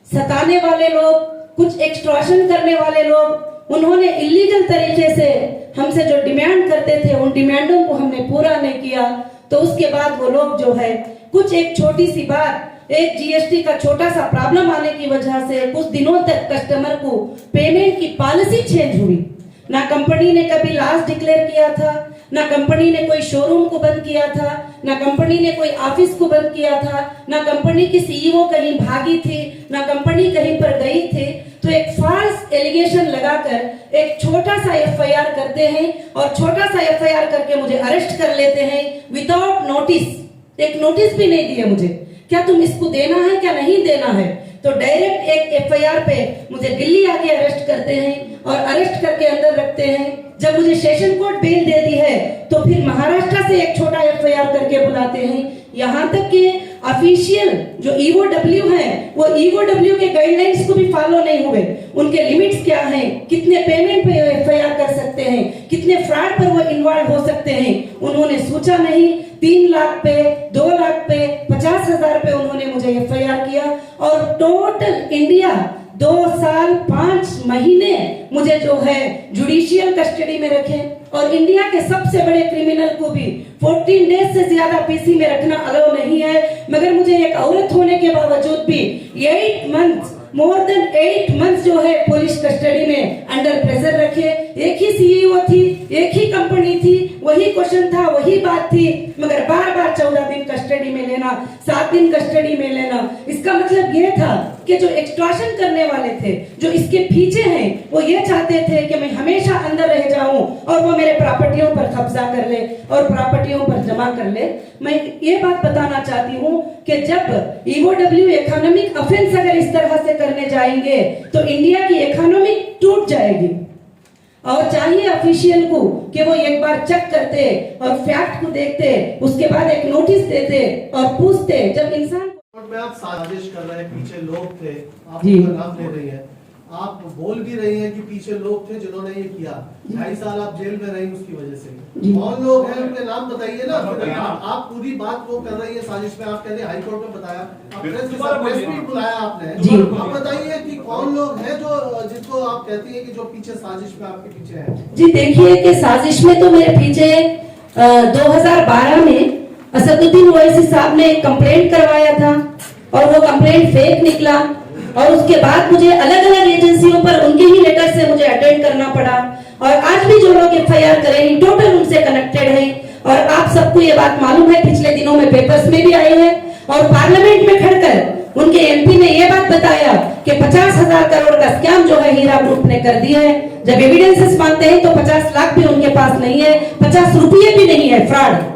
सताने वाले लोग, कुछ एक्सटॉर्शन करने वाले लोग, उन्होंने इलीगल तरीके से हमसे जो डिमांड करते थे उन डिमांडों को हमने पूरा नहीं किया। तो उसके बाद वो लोग जो है कुछ एक छोटी सी बात, एक जीएसटी का छोटा सा प्रॉब्लम आने की वजह से कुछ दिनों तक कस्टमर को पेमेंट की पॉलिसी चेंज हुई। ना कंपनी ने कभी लॉस डिक्लेयर किया था, ना कंपनी ने कोई शोरूम को बंद किया था, ना कंपनी ने कोई ऑफिस को बंद किया था, ना कंपनी की सीईओ कहीं भागी थी, ना कंपनी कहीं पर गई थी। तो एक फॉल्स एलिगेशन लगाकर एक छोटा सा एफआईआर करते हैं और छोटा सा एफआईआर करके मुझे अरेस्ट कर लेते हैं विदाउट नोटिस। एक नोटिस भी नहीं दिया मुझे, क्या तुम इसको देना है क्या नहीं देना है। तो डायरेक्ट एक एफआईआर पे मुझे दिल्ली आके अरेस्ट करते हैं और अरेस्ट करके अंदर रखते हैं। जब मुझे सेशन कोर्ट बेल देती है तो फिर महाराष्ट्र से एक छोटा एफआईआर करके बुलाते हैं। यहाँ तक कि ऑफिशियल जो ईओडब्ल्यू है वो ईओडब्ल्यू के गाइडलाइंस को भी फॉलो नहीं हुए। उनके लिमिट्स क्या हैं, कितने पेमेंट पे एफआईआर कर सकते हैं, कितने फ्रॉड पर वो इन्वॉल्व हो सकते हैं, उन्होंने सोचा नहीं। 3 लाख पे, 2 लाख पे, 50,000 पे उन्होंने मुझे एफआईआर किया और टोटल इंडिया 2 साल 5 महीने मुझे जो है जुडिशियल कस्टडी में रखे। और इंडिया के सबसे बड़े क्रिमिनल को भी 14 डेज से ज्यादा पीसी में रखना अलाउ नहीं है। मगर मुझे एक औरत होने के बावजूद भी 8 मंथ, मोर देन 8 मंथ जो है पुलिस कस्टडी में अंडर प्रेशर रखे। एक ही सीईओ थी, एक ही कंपनी थी, वही क्वेश्चन था, वही बात थी, मगर बार बार 14 दिन कस्टडी में लेना, 7 दिन कस्टडी में लेना। इसका मतलब ये था कि जो एक्सटॉर्शन करने वाले थे, जो इसके पीछे हैं, वो ये चाहते थे कि मैं हमेशा अंदर रह जाऊं और वो मेरे प्रॉपर्टियों पर कब्जा कर ले और प्रॉपर्टियों पर जमा कर ले। मैं ये बात बताना चाहती हूँ कि जब ईओडब्ल्यू इकोनॉमिक ऑफेंस अगर इस तरह से करने जाएंगे तो इंडिया की इकोनॉमी टूट जाएगी। और चाहिए ऑफिशियल को कि वो एक बार चेक करते और फैक्ट को देखते, उसके बाद एक नोटिस देते और पूछते। जब इंसान में आप साजिश कर रहे हैं, पीछे लोग थे, आप जी। उनका नाम ले रही हैं, आप बोल भी रही हैं कि पीछे लोग थे जिन्होंने ये किया। 2.5 साल आप जेल में रही उसकी वजह से। कौन लोग हैं उनके नाम बताइए ना। आप पूरी बात वो कर रही है साजिश में, आप कह रहे हाई कोर्ट में बताया, प्रेस भी बुलाया आपने। आप बताइए कि कौन लोग हैं जो जिसको आप कहती है कि जो पीछे साजिश में आपके पीछे है। जी देखिए कि साजिश में तो मेरे पीछे 2012 में असदुद्दीन ओवैसी साहब ने एक कंप्लेंट करवाया था और वो कंप्लेंट फेक निकला और उसके बाद मुझे अलग अलग एजेंसियों पर उनके ही लेटर से मुझे अटेंड करना पड़ा। और आज भी जो लोग एफआईआर करें टोटल उनसे कनेक्टेड हैं। और आप सबको ये बात मालूम है, पिछले दिनों में पेपर्स में भी आए हैं और पार्लियामेंट में खड़कर उनके एमपी ने ये बात बताया कि 50,000 करोड़ का स्कैम जो है हीरा ग्रुप ने कर दिया है। जब एविडेंसेस मांगते हैं तो 50 लाख भी उनके पास नहीं है, 50 रुपये भी नहीं है। फ्रॉड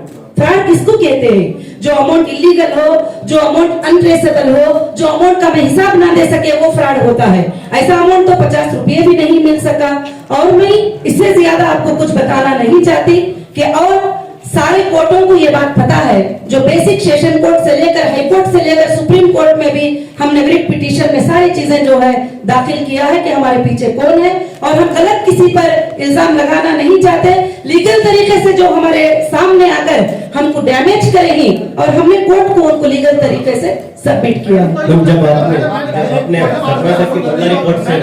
किसको कहते हैं? जो अमाउंट इलीगल हो, जो अमाउंट अनट्रेसेबल हो, जो अमाउंट का मैं हिसाब ना दे सके, वो फ्रॉड होता है। ऐसा अमाउंट तो 50 रुपये भी नहीं मिल सका। और मैं इससे ज्यादा आपको कुछ बताना नहीं चाहती कि और सारे कोर्टों को ये बात पता है, जो बेसिक सेशन कोर्ट से लेकर हाई कोर्ट से लेकर सुप्रीम कोर्ट में भी हमने रिट पिटीशन में सारी चीजें जो है दाखिल किया है कि हमारे पीछे कौन है, और हम गलत किसी पर इल्जाम लगाना नहीं चाहते। लीगल तरीके से जो हमारे सामने आकर हमको डैमेज करेंगी, और हमने कोर्ट को उनको लीगल तरीके से सबमिट किया। तुम जब आपने रिपोर्ट से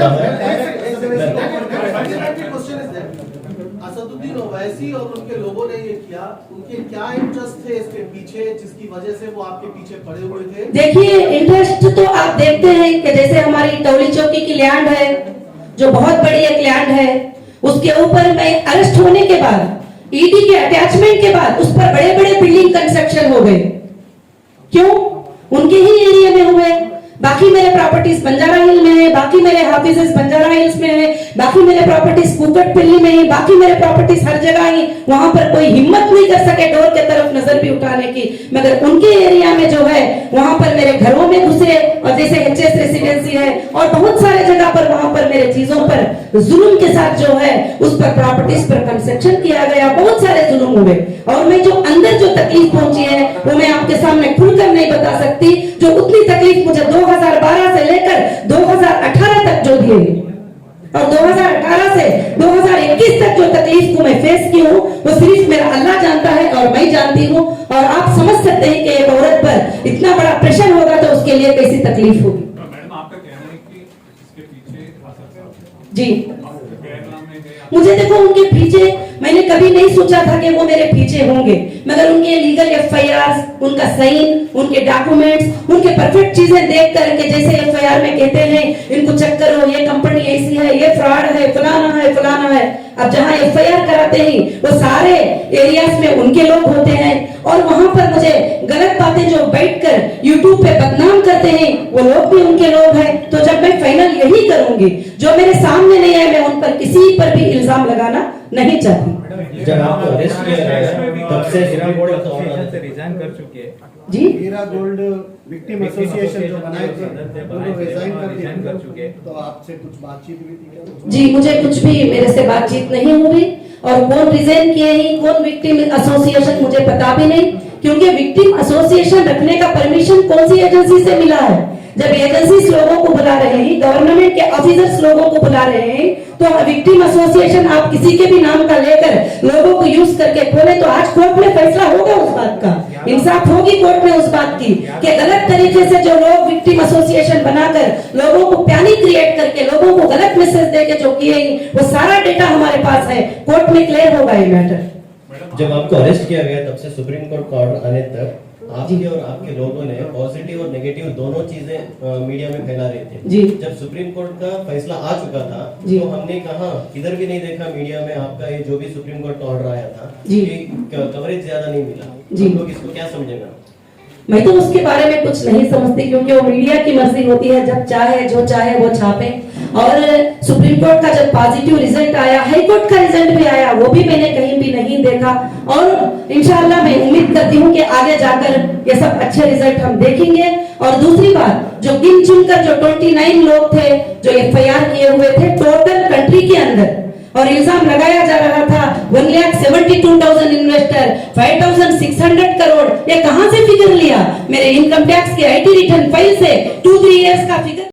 असदुद्दीन ओवैसी और उनके लोगों ने ये किया, उनके क्या इंटरेस्ट थे इसके पीछे जिसकी वजह से वो आपके पीछे पड़े हुए थे? देखिए, इंटरेस्ट तो आप देखते हैं कि जैसे हमारी टौली चौकी की लैंड है, जो बहुत बड़ी एक लैंड है, उसके ऊपर मैं अरेस्ट होने के बाद ईडी के अटैचमेंट के बाद उस पर बड़े बड़े बिल्डिंग कंस्ट्रक्शन हो गए। क्यों? उनके ही एरिया में हुए। बाकी मेरे प्रॉपर्टीज बंजारा हिल में है, बाकी मेरे ऑफिसेस बंजारा हिल्स में है, बाकी मेरे प्रॉपर्टीज कुकटपल्ली में है, बाकी मेरे प्रॉपर्टीज हर जगह ही। वहां पर कोई हिम्मत नहीं कर सके डोर के तरफ नजर भी उठाने की, मगर उनके एरिया में जो है वहां पर मेरे घरों में घुसे, और जैसे एचएस रेसिडेंसी है और बहुत सारे जगह पर वहां पर मेरे चीजों पर जुल्म के साथ जो है उस पर प्रॉपर्टीज पर कंस्ट्रक्शन किया गया, बहुत सारे जुल्म हुए। और मैं जो अंदर जो तकलीफ पहुंची है वो मैं आपके सामने खुलकर नहीं बता सकती। जो उतनी तकलीफ मुझे 2012 से लेकर 2018 तक जो दी, और 2018 से 2021 तक जो तकलीफ को मैं फेस की हूँ, वो सिर्फ मेरा अल्लाह जानता है और मैं जानती हूँ। और आप समझ सकते हैं कि एक औरत पर इतना बड़ा प्रेशर होगा तो उसके लिए कैसी तकलीफ होगी। मैडम, आपका कहना है कि इसके पीछे जी, मुझे देखो उनके पीछे मैंने कभी नहीं सोचा था कि वो मेरे पीछे होंगे, मगर उनके लीगल एफआईआर, उनका साइन, उनके डॉक्यूमेंट्स, उनके परफेक्ट चीजें देख कर के, जैसे एफआईआर में कहते हैं इनको चेक करो, ये कंपनी ऐसी है, ये फ्रॉड है, फलाना है, फलाना है। अब जहां एफआईआर कराते हैं वो सारे एरियाज में उनके लोग होते हैं, और वहां पर मुझे गलत बातें जो बैठकर यूट्यूब पे बदनाम करते हैं वो लोग भी उनके लोग हैं। तो जब मैं फाइनल यही करूंगी, जो मेरे सामने नहीं है मैं उन पर किसी पर भी इल्जाम लगाना नहीं चाहती। जब आपको अरेस्ट किया गया तब से हीरा गोल्ड से रिजाइन कर चुके हैं जी, हीरा गोल्ड विक्टिम एसोसिएशन जो बनाए थे वो रिजाइन कर चुके हैं, तो आपसे कुछ बातचीत हुई थी क्या? जी, मुझे कुछ भी मेरे से बातचीत नहीं हुई, और कौन रिजाइन किए ही, कौन विक्टिम एसोसिएशन मुझे पता भी नहीं, क्योंकि विक्टिम एसोसिएशन रखने का परमिशन कौन सी एजेंसी से मिला है? जब एजेंसीज लोगों को बुला रहे हैं, गवर्नमेंट के ऑफिसर्स लोगों को बुला रहे हैं, तो विक्टिम एसोसिएशन आप किसी के भी नाम का लेकर लोगों को यूज करके खोले, तो आज कोर्ट में फैसला होगा उस बात का, इंसाफ होगी कोर्ट में उस बात की कि गलत तरीके से जो लोग विक्टिम एसोसिएशन बनाकर लोगों को पैनिक क्रिएट करके लोगों को गलत मैसेज देके जो किए, वो सारा डेटा हमारे पास है, कोर्ट में क्लियर होगा ये मैटर। जब आपको अरेस्ट किया गया तब से सुप्रीम कोर्ट का ऑर्डर आने तक आपके और आपके लोगों ने पॉजिटिव और नेगेटिव दोनों चीजें मीडिया में फैला रहे थे। जी, जब सुप्रीम कोर्ट का फैसला आ चुका था जी, तो हमने कहा किधर भी नहीं देखा मीडिया में आपका ये जो भी सुप्रीम कोर्ट का ऑर्डर आया था जी, कवरेज ज्यादा नहीं मिला। जी, हम लोग इसको क्या समझेगा? मैं तो उसके बारे में कुछ नहीं समझती, क्योंकि वो मीडिया की मर्जी होती है, जब चाहे जो चाहे वो छापे। और सुप्रीम कोर्ट का जब पॉजिटिव रिजल्ट आया, हाई कोर्ट का रिजल्ट भी आया, वो भी मैंने कहीं भी नहीं देखा। और इंशाल्लाह मैं उम्मीद करती हूँ कि आगे जाकर ये सब अच्छे रिजल्ट हम देखेंगे। और दूसरी बात, जो गिन चुनकर जो 29 लोग थे जो एफआईआर किए हुए थे टोटल कंट्री के अंदर, और इल्जाम लगाया जा रहा था 1,72,000 इन्वेस्टर, 5,600 करोड़, ये कहां से फिगर लिया? मेरे इनकम टैक्स के आईटी रिटर्न फाइल से 2-3 इयर्स का फिगर